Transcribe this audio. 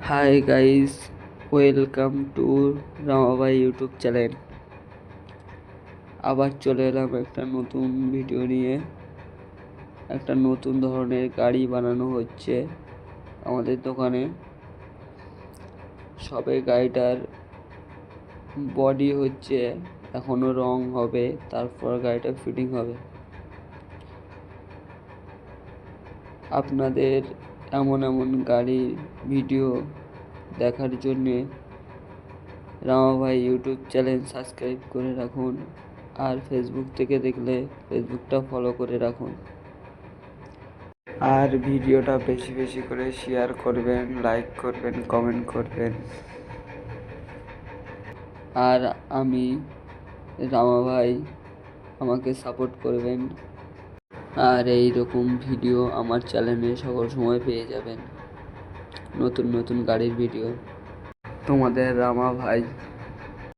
High guys, welcome to Ramabhai YouTube channel. আবার চলে এলাম একটা নতুন ভিডিও নিয়ে। একটা নতুন ধরনের গাড়ি বানানো হচ্ছে আমাদের দোকানে। সবে গাড়িটার বডি হচ্ছে, এখনো রং হবে, তারপর গাড়িটা ফিটিং হবে। আপনাদের এমন এমন গাড়ির ভিডিও দেখার জন্যে রামাভাই ইউটিউব চ্যানেল সাবস্ক্রাইব করে রাখুন, আর ফেসবুক থেকে দেখলে ফেসবুকটা ফলো করে রাখুন। আর ভিডিওটা বেশি বেশি করে শেয়ার করবেন, লাইক করবেন, কমেন্ট করবেন। আর আমি রামাভাই, আমাকে সাপোর্ট করবেন। আর এই রকম ভিডিও আমার চ্যানেলে সকল সময় পেয়ে যাবেন, নতুন নতুন গাড়ির ভিডিও। তোমাদের রামাভাই।